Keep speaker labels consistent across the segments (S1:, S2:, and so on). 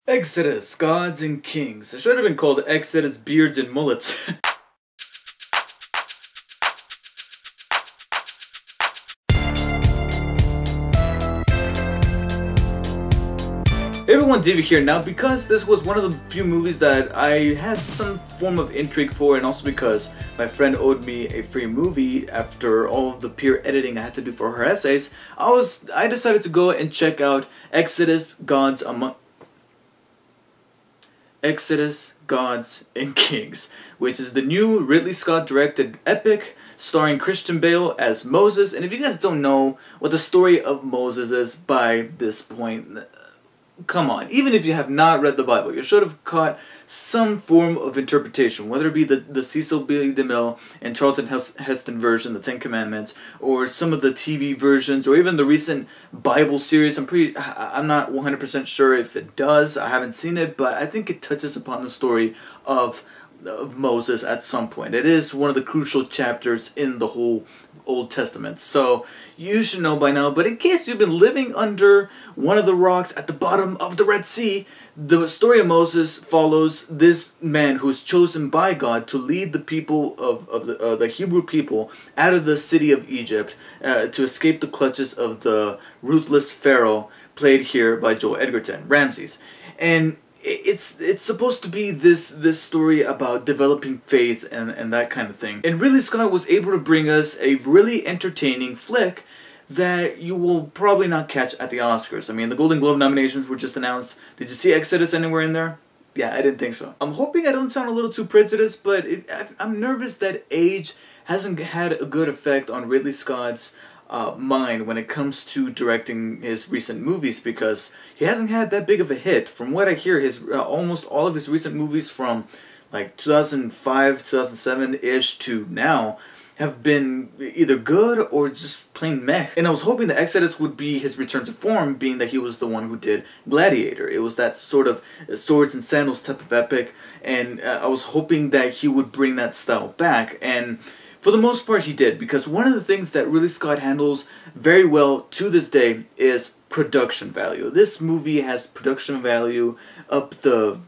S1: Exodus, Gods and Kings. It should have been called Exodus, Beards and Mullets. Hey everyone, David here. Now, because this was one of the few movies that I had some form of intrigue for, and also because my friend owed me a free movie after all of the peer editing I had to do for her essays, I decided to go and check out Exodus, Gods and Kings, which is the new Ridley Scott directed epic starring Christian Bale as Moses. And if you guys don't know what the story of Moses is by this point, come on, even if you have not read the Bible, you should have caught some form of interpretation, whether it be the Cecil B. DeMille and Charlton Heston version, the Ten Commandments, or some of the TV versions, or even the recent Bible series. I'm not 100% sure if it does. I haven't seen it, but I think it touches upon the story of Moses at some point. It is one of the crucial chapters in the whole Old Testament, so you should know by now. But in case you've been living under one of the rocks at the bottom of the Red Sea, the story of Moses follows this man who's chosen by God to lead the people of the Hebrew people out of the city of Egypt to escape the clutches of the ruthless Pharaoh, played here by Joel Edgerton, Ramses. And it's supposed to be this story about developing faith and that kind of thing. And Ridley Scott was able to bring us a really entertaining flick that you will probably not catch at the Oscars. I mean, the Golden Globe nominations were just announced. Did you see Exodus anywhere in there? Yeah, I didn't think so. I'm hoping I don't sound a little too prejudiced, but I'm nervous that age hasn't had a good effect on Ridley Scott's mind when it comes to directing his recent movies, because he hasn't had that big of a hit. From what I hear, his almost all of his recent movies from like 2005, 2007-ish to now have been either good or just plain meh. And I was hoping that Exodus would be his return to form, being that he was the one who did Gladiator. It was that sort of swords and sandals type of epic, and I was hoping that he would bring that style back. And for the most part, he did, because one of the things that Ridley Scott handles very well to this day is production value. This movie has production value up the...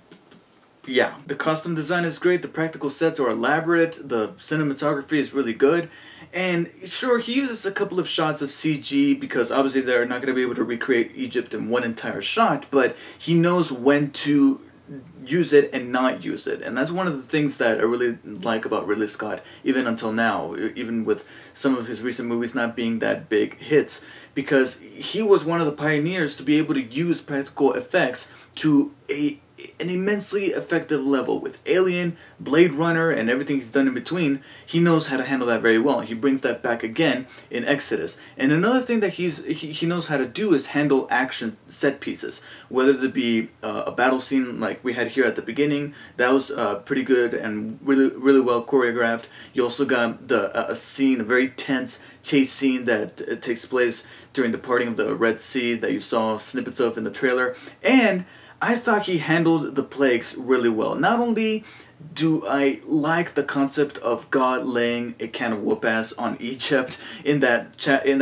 S1: yeah, the costume design is great, the practical sets are elaborate, the cinematography is really good, and sure, he uses a couple of shots of CG because obviously they're not going to be able to recreate Egypt in one entire shot, but he knows when to use it and not use it. And that's one of the things that I really like about Ridley Scott, even until now, even with some of his recent movies not being that big hits, because he was one of the pioneers to be able to use practical effects to an immensely effective level. With Alien, Blade Runner, and everything he's done in between, he knows how to handle that very well. He brings that back again in Exodus. And another thing that he knows how to do is handle action set pieces, whether it be a battle scene like we had here at the beginning. That was pretty good and really well choreographed. You also got a scene, a very tense chase scene that takes place during the parting of the Red Sea that you saw snippets of in the trailer. And I thought he handled the plagues really well. Not only do I like the concept of God laying a can of whoop-ass on Egypt in that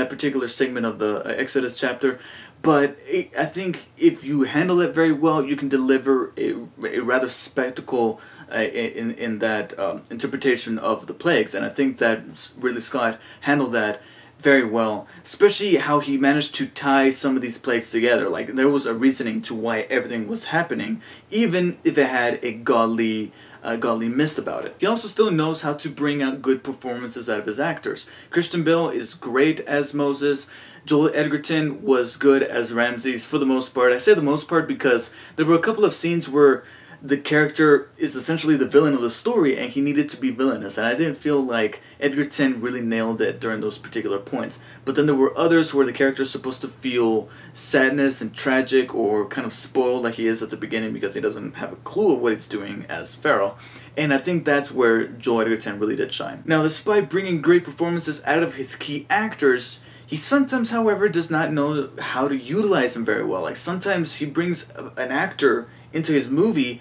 S1: particular segment of the Exodus chapter, but I think if you handle it very well, you can deliver a rather spectacle in that interpretation of the plagues. And I think that Ridley Scott handled that very well, especially how he managed to tie some of these plagues together. Like, there was a reasoning to why everything was happening, even if it had a godly mist about it. He also still knows how to bring out good performances out of his actors. Christian Bale is great as Moses. Joel Edgerton was good as Ramses for the most part. I say the most part because there were a couple of scenes where the character is essentially the villain of the story and he needed to be villainous, and I didn't feel like Edgerton really nailed it during those particular points. But then there were others where the character is supposed to feel sadness and tragic, or kind of spoiled like he is at the beginning because he doesn't have a clue of what he's doing as Pharaoh. And I think that's where Joel Edgerton really did shine. Now, despite bringing great performances out of his key actors, he sometimes, however, does not know how to utilize them very well. Like, sometimes he brings an actor into his movie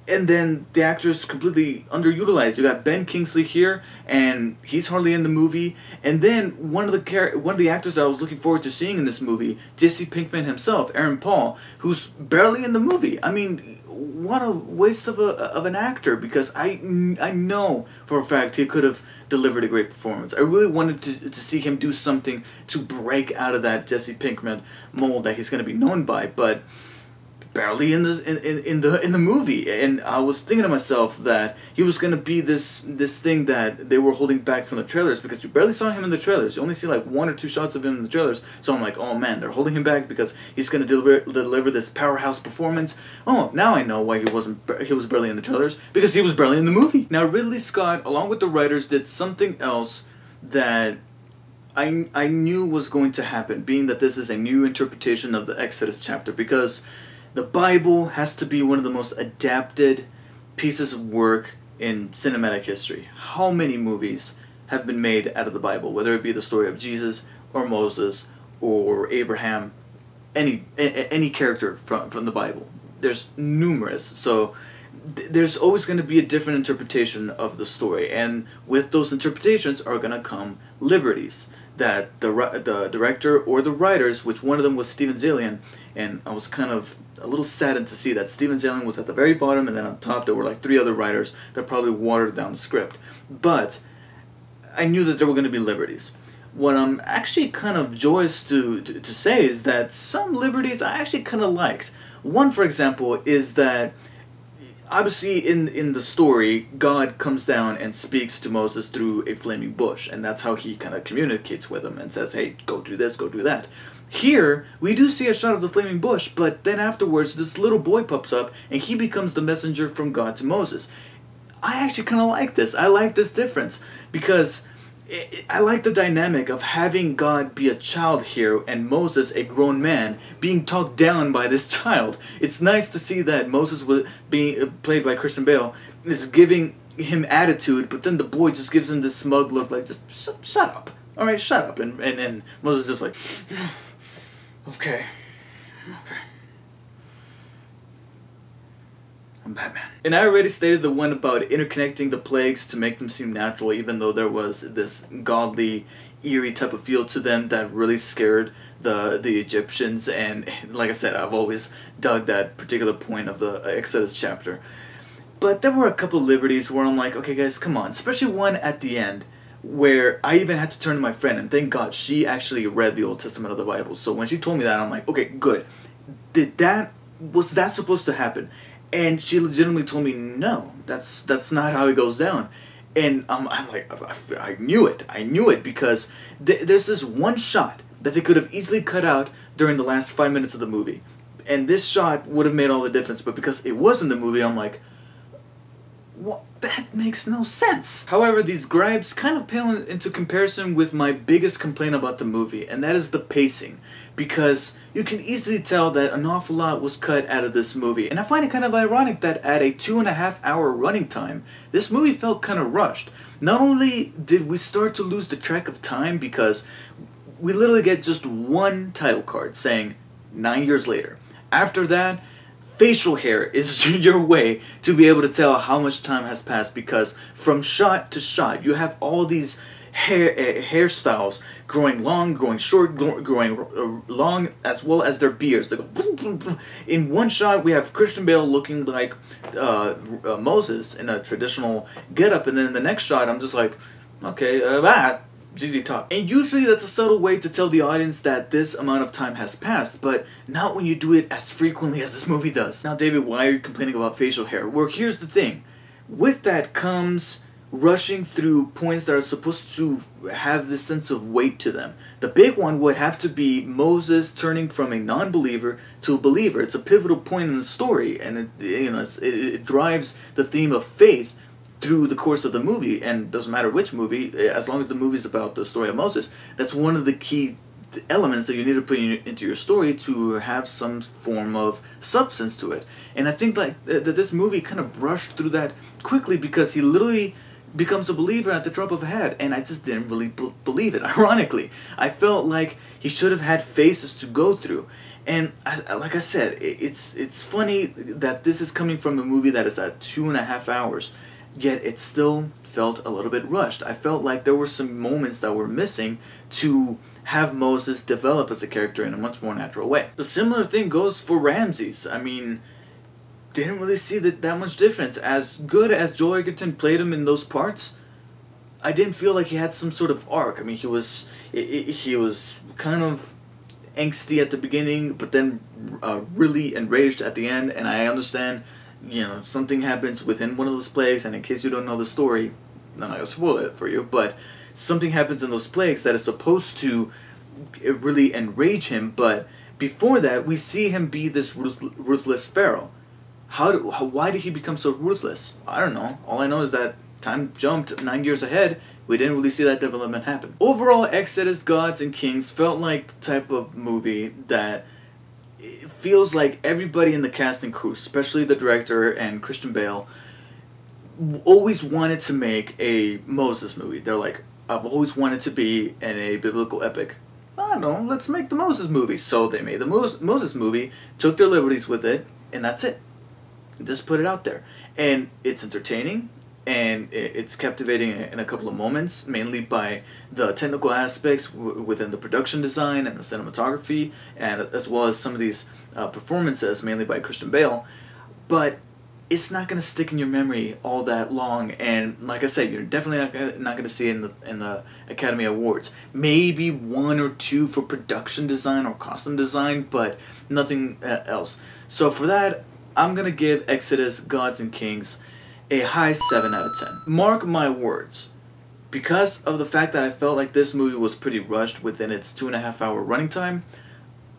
S1: and then the actor's completely underutilized. You got Ben Kingsley here, and he's hardly in the movie. And then one of the actors that I was looking forward to seeing in this movie, Jesse Pinkman himself, Aaron Paul, who's barely in the movie. I mean, what a waste of an actor, because I know for a fact he could have delivered a great performance. I really wanted to see him do something to break out of that Jesse Pinkman mold that he's going to be known by, but barely in the movie. And I was thinking to myself that he was gonna be this thing that they were holding back from the trailers, because you barely saw him in the trailers. You only see like 1 or 2 shots of him in the trailers. So I'm like, oh man, they're holding him back because he's gonna deliver this powerhouse performance. Oh, now I know why he was barely in the trailers, because he was barely in the movie. Now Ridley Scott, along with the writers, did something else that I knew was going to happen, being that this is a new interpretation of the Exodus chapter, because the Bible has to be one of the most adapted pieces of work in cinematic history. How many movies have been made out of the Bible, whether it be the story of Jesus or Moses or Abraham, any character from the Bible? There's numerous. So there's always going to be a different interpretation of the story, and with those interpretations are going to come liberties that the director or the writers, which one of them was Steven Zalian, and I was kind of a little saddened to see that Steven Zalian was at the very bottom, and then on top there were like 3 other writers that probably watered down the script. But I knew that there were going to be liberties. What I'm actually kind of joyous to say is that some liberties I actually kind of liked. One, for example, is that obviously in the story, God comes down and speaks to Moses through a flaming bush, and that's how he kind of communicates with him and says, hey, go do this, go do that. Here, we do see a shot of the flaming bush, but then afterwards this little boy pops up and he becomes the messenger from God to Moses. I actually kind of like this. I like this difference, because I like the dynamic of having God be a child here and Moses, a grown man, being talked down by this child. It's nice to see that Moses, was being played by Christian Bale, is giving him attitude, but then the boy just gives him this smug look like, just shut up. Alright, shut up. And Moses just like, okay. I'm Batman. And I already stated the one about interconnecting the plagues to make them seem natural, even though there was this godly, eerie type of feel to them that really scared the Egyptians. And like I said, I've always dug that particular point of the Exodus chapter. But there were a couple liberties where I'm like, okay guys, come on. Especially one at the end, where I even had to turn to my friend, and thank God she actually read the Old Testament of the Bible. So when she told me that, I'm like, okay, good. Was that supposed to happen? And she legitimately told me, no, that's not how it goes down. And I'm like, I knew it, because there's this one shot that they could have easily cut out during the last 5 minutes of the movie. And this shot would have made all the difference, but because it was in the movie, I'm like, what? That makes no sense. However, these gripes kind of pale into comparison with my biggest complaint about the movie, and that is the pacing. Because you can easily tell that an awful lot was cut out of this movie. And I find it kind of ironic that at a 2.5-hour running time, this movie felt kind of rushed. Not only did we start to lose the track of time, because we literally get just one title card saying 9 years later. After that, facial hair is your way to be able to tell how much time has passed, because from shot to shot you have all these hairstyles growing long, growing short, growing long, as well as their beards. They go boom, boom, boom. In one shot we have Christian Bale looking like Moses in a traditional getup, and then in the next shot I'm just like, okay, ZZ Top. And usually that's a subtle way to tell the audience that this amount of time has passed, but not when you do it as frequently as this movie does. Now David, why are you complaining about facial hair? Well, here's the thing. With that comes rushing through points that are supposed to have this sense of weight to them. The big one would have to be Moses turning from a non-believer to a believer. It's a pivotal point in the story, and it drives the theme of faith through the course of the movie. And it doesn't matter which movie, as long as the movie's about the story of Moses, that's one of the key elements that you need to put into your story to have some form of substance to it. And I think that this movie kind of brushed through that quickly, because he literally becomes a believer at the drop of a hat, and I just didn't really believe it. Ironically, I felt like he should have had phases to go through. And like I said, it's funny that this is coming from a movie that is at 2.5 hours, yet it still felt a little bit rushed. I felt like there were some moments that were missing to have Moses develop as a character in a much more natural way. The similar thing goes for Ramses. I mean, didn't really see that much difference. As good as Joel Edgerton played him in those parts, I didn't feel like he had some sort of arc. I mean, he was kind of angsty at the beginning, but then really enraged at the end. And I understand, you know, something happens within one of those plagues, and in case you don't know the story, I'm not gonna spoil it for you, but something happens in those plagues that is supposed to really enrage him. But before that, we see him be this ruthless pharaoh. Why did he become so ruthless? I don't know. All I know is that time jumped 9 years ahead. We didn't really see that development happen. Overall, Exodus, Gods, and Kings felt like the type of movie that it feels like everybody in the cast and crew, especially the director and Christian Bale, always wanted to make a Moses movie. They're like, I've always wanted to be in a biblical epic. I don't know, let's make the Moses movie. So they made the Moses movie, took their liberties with it, and that's it. Just put it out there. And it's entertaining, and it's captivating in a couple of moments, mainly by the technical aspects within the production design and the cinematography, and as well as some of these performances, mainly by Christian Bale. But it's not going to stick in your memory all that long, and like I said, you're definitely not going to see it in the Academy Awards. Maybe 1 or 2 for production design or costume design, but nothing else. So for that, I'm going to give Exodus, Gods, and Kings a high 7 out of 10. Mark my words, because of the fact that I felt like this movie was pretty rushed within its 2.5 hour running time,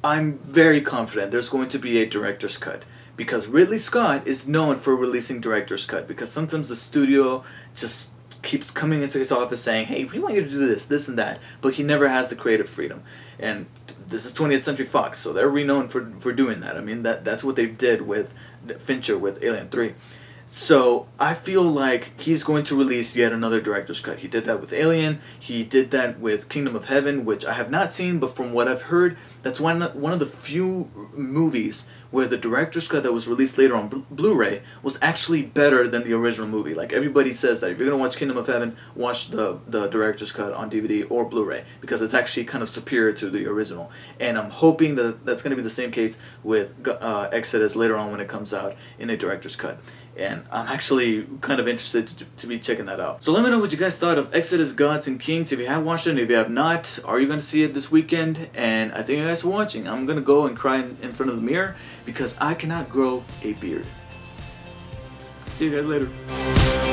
S1: I'm very confident there's going to be a director's cut. Because Ridley Scott is known for releasing director's cut, because sometimes the studio just keeps coming into his office saying, hey, we want you to do this and that, but he never has the creative freedom. And this is 20th Century Fox, so they're renowned for doing that. I mean, that's what they did with Fincher with Alien 3. So I feel like he's going to release yet another director's cut. He did that with Alien. He did that with Kingdom of Heaven, which I have not seen, but from what I've heard, that's one of the few movies where the director's cut that was released later on Blu-ray was actually better than the original movie. Like, everybody says that if you're going to watch Kingdom of Heaven, watch the director's cut on DVD or Blu-ray, because it's actually kind of superior to the original. And I'm hoping that that's going to be the same case with Exodus later on when it comes out in a director's cut. And I'm actually kind of interested to be checking that out. So let me know what you guys thought of Exodus, Gods, and Kings. If you have watched it, and if you have not, are you going to see it this weekend? And I thank you guys for watching. I'm going to go and cry in front of the mirror because I cannot grow a beard. See you guys later.